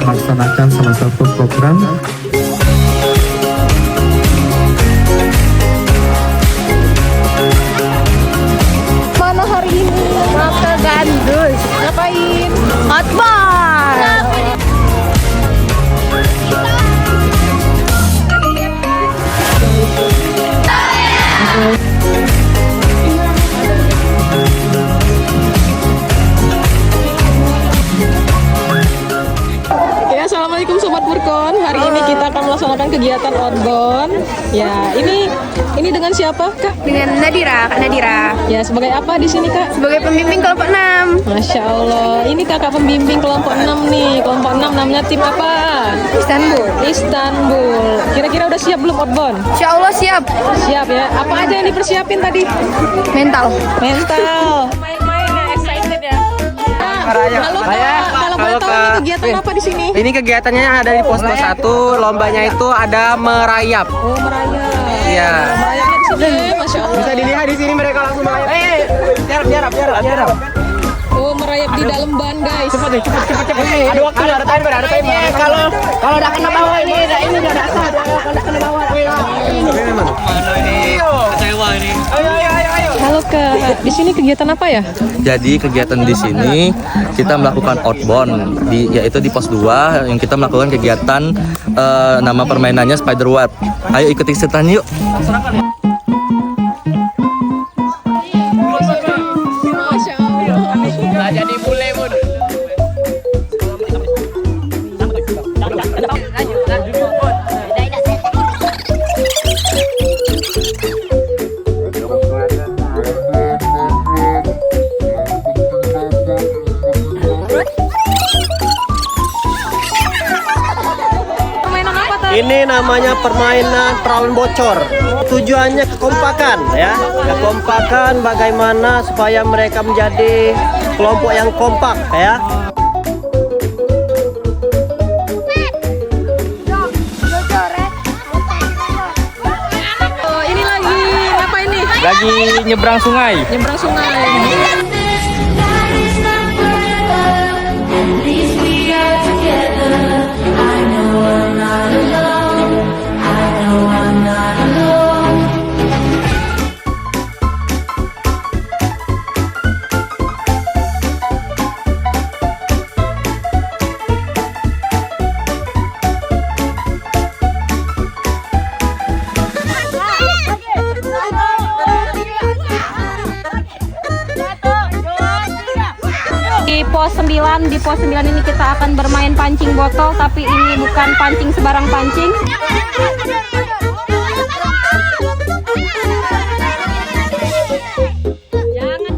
Melaksanakan salah satu program mana hari ini? Mau ke Gandus. Ngapain? Hotbar. Assalamualaikum Sobat Burkon. Hari ini kita akan melaksanakan kegiatan outbound. Ya, ini dengan siapa, Kak? Dengan Nadira, Kak Nadira. Ya, sebagai apa di sini, Kak? Sebagai pembimbing kelompok 6. Masya Allah. Ini kakak pembimbing kelompok 6 nih. Kelompok 6 namanya tim apa? Istanbul. Istanbul. Kira-kira udah siap belum outbound? Insya Allah siap. Siap ya. Apa aja yang dipersiapin tadi? Mental. Mental. Main-main ya, excited ya. Halo Kak, kalau boleh tahu ini kegiatan apa di sini? Ini kegiatannya ada di pos 21, lombanya itu ada merayap. Oh, merayap. Iya. Merayapnya di sini, Masya Allah. Bisa dilihat di sini mereka langsung merayap. Jarap. Oh, merayap di dalam ban, guys. Cepat. Ada waktu, ada timer. Kalau udah kena bawah ini udah dasar. Kalau udah kena bawah. Ayo. Halo Kak, di sini kegiatan apa ya? Jadi kegiatan di sini kita melakukan outbound yaitu di pos 2 yang kita melakukan kegiatan nama permainannya spider web. Ayo ikuti ceritanya yuk. Masya Allah. Jadi bule pun. Ini namanya permainan perawan bocor. Tujuannya kekompakan ya. Kekompakan bagaimana supaya mereka menjadi kelompok yang kompak ya. Oh, ini lagi apa ini? Lagi nyebrang sungai. Nyebrang sungai. Di pos 9 ini kita akan bermain pancing botol, tapi ini bukan pancing sembarang pancing. Jangan.